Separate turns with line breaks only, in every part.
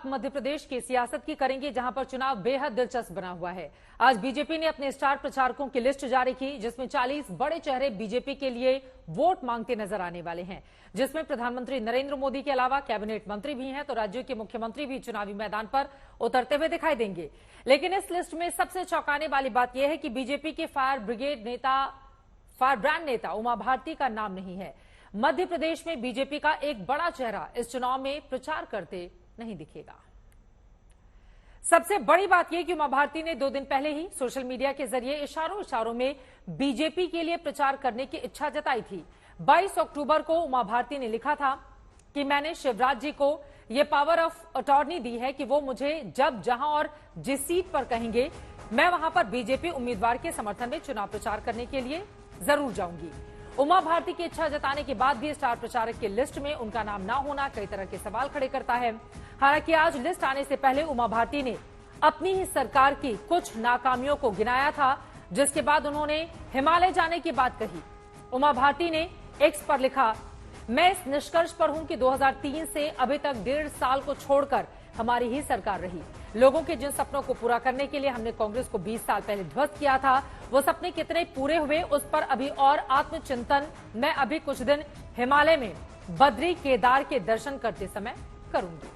मध्य प्रदेश की सियासत की करेंगे, जहां पर चुनाव बेहद दिलचस्प बना हुआ है। आज बीजेपी ने अपने स्टार प्रचारकों की लिस्ट जारी की, जिसमें 40 बड़े चेहरे बीजेपी के लिए वोट मांगते नजर आने वाले हैं, जिसमें प्रधानमंत्री नरेंद्र मोदी के अलावा कैबिनेट मंत्री भी हैं, तो राज्यों के मुख्यमंत्री भी चुनावी मैदान पर उतरते हुए दिखाई देंगे। लेकिन इस लिस्ट में सबसे चौंकाने वाली बात यह है कि बीजेपी के फायर ब्रांड नेता उमा भारती का नाम नहीं है। मध्य प्रदेश में बीजेपी का एक बड़ा चेहरा इस चुनाव में प्रचार करते नहीं दिखेगा। सबसे बड़ी बात यह कि उमा भारती ने 2 दिन पहले ही सोशल मीडिया के जरिए इशारों में बीजेपी के लिए प्रचार करने की इच्छा जताई थी। 22 अक्टूबर को उमा भारती ने लिखा था कि मैंने शिवराज जी को यह पावर ऑफ अटॉर्नी दी है कि वो मुझे जब, जहां और जिस सीट पर कहेंगे, मैं वहां पर बीजेपी उम्मीदवार के समर्थन में चुनाव प्रचार करने के लिए जरूर जाऊंगी। उमा भारती की इच्छा जताने के बाद भी स्टार प्रचारक की लिस्ट में उनका नाम ना होना कई तरह के सवाल खड़े करता है। हालांकि आज लिस्ट आने से पहले उमा भारती ने अपनी ही सरकार की कुछ नाकामियों को गिनाया था, जिसके बाद उन्होंने हिमालय जाने की बात कही। उमा भारती ने एक्स पर लिखा, मैं इस निष्कर्ष पर हूं कि 2003 से अभी तक 1.5 साल को छोड़कर हमारी ही सरकार रही। लोगों के जिन सपनों को पूरा करने के लिए हमने कांग्रेस को 20 साल पहले ध्वस्त किया था, वो सपने कितने पूरे हुए, उस पर अभी और आत्मचिंतन मैं अभी कुछ दिन हिमालय में बद्री केदार के दर्शन करते समय करूंगी।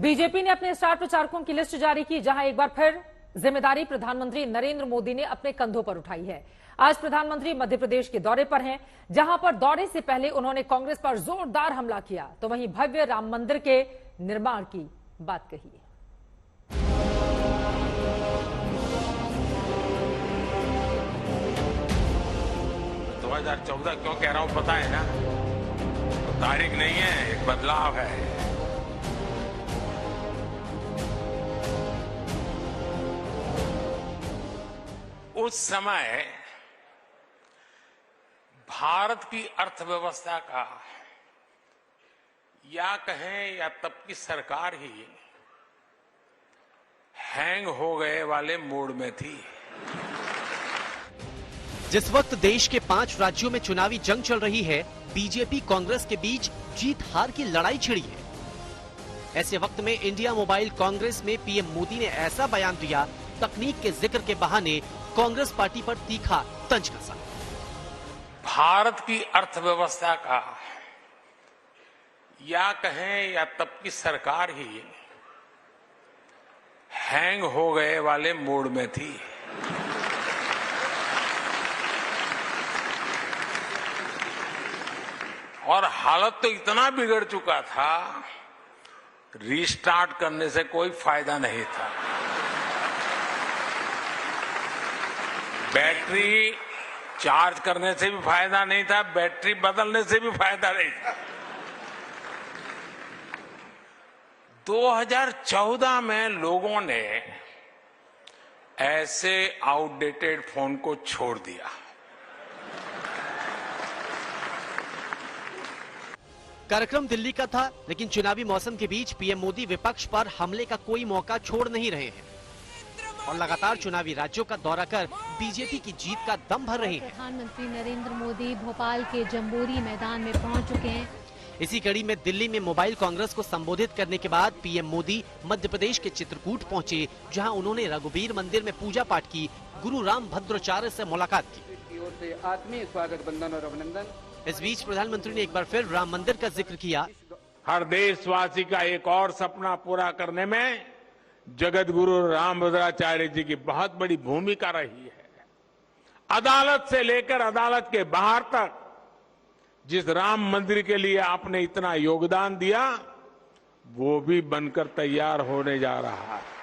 बीजेपी ने अपने स्टार प्रचारकों की लिस्ट जारी की, जहां एक बार फिर जिम्मेदारी प्रधानमंत्री नरेंद्र मोदी ने अपने कंधों पर उठाई है। आज प्रधानमंत्री मध्य प्रदेश के दौरे पर हैं, जहां पर दौरे से पहले उन्होंने कांग्रेस पर जोरदार हमला किया, तो वहीं भव्य राम मंदिर के निर्माण की बात कही है।
2014 क्यों कह रहा हूं पता है ना? तो तारीख नहीं है, एक बदलाव है। उस समय भारत की अर्थव्यवस्था का, या कहें या तब की सरकार ही हैंग हो गए वाले मोड में थी।
जिस वक्त देश के 5 राज्यों में चुनावी जंग चल रही है, बीजेपी कांग्रेस के बीच जीत हार की लड़ाई छिड़ी है। ऐसे वक्त में इंडिया मोबाइल कांग्रेस में पीएम मोदी ने ऐसा बयान दिया, तकनीक के जिक्र के बहाने कांग्रेस पार्टी पर तीखा तंज कसा।
भारत की अर्थव्यवस्था का, या कहें या तब की सरकार ही हैंग हो गए वाले मोड में थी। और हालत तो इतना बिगड़ चुका था, रीस्टार्ट करने से कोई फायदा नहीं था। बैटरी चार्ज करने से भी फायदा नहीं था, बैटरी बदलने से भी फायदा नहीं था। 2014 में लोगों ने ऐसे आउटडेटेड फोन को छोड़ दिया।
कार्यक्रम दिल्ली का था, लेकिन चुनावी मौसम के बीच पीएम मोदी विपक्ष पर हमले का कोई मौका छोड़ नहीं रहे हैं और लगातार चुनावी राज्यों का दौरा कर बीजेपी की जीत का दम भर रहे हैं।
प्रधानमंत्री नरेंद्र मोदी भोपाल के जम्बूरी मैदान में पहुंच चुके हैं।
इसी कड़ी में दिल्ली में मोबाइल कांग्रेस को संबोधित करने के बाद पीएम मोदी मध्य प्रदेश के चित्रकूट पहुंचे, जहां उन्होंने रघुवीर मंदिर में पूजा पाठ की, गुरु राम भद्राचार्य से मुलाकात की।
ओर से आत्मीय स्वागत, वंदन और अभिनंदन।
इस बीच प्रधानमंत्री ने एक बार फिर राम मंदिर का जिक्र किया।
हर देशवासी का एक और सपना पूरा करने में जगत गुरु राम भद्राचार्य जी की बहुत बड़ी भूमिका रही है। अदालत से लेकर अदालत के बाहर तक जिस राम मंदिर के लिए आपने इतना योगदान दिया, वो भी बनकर तैयार होने जा रहा है।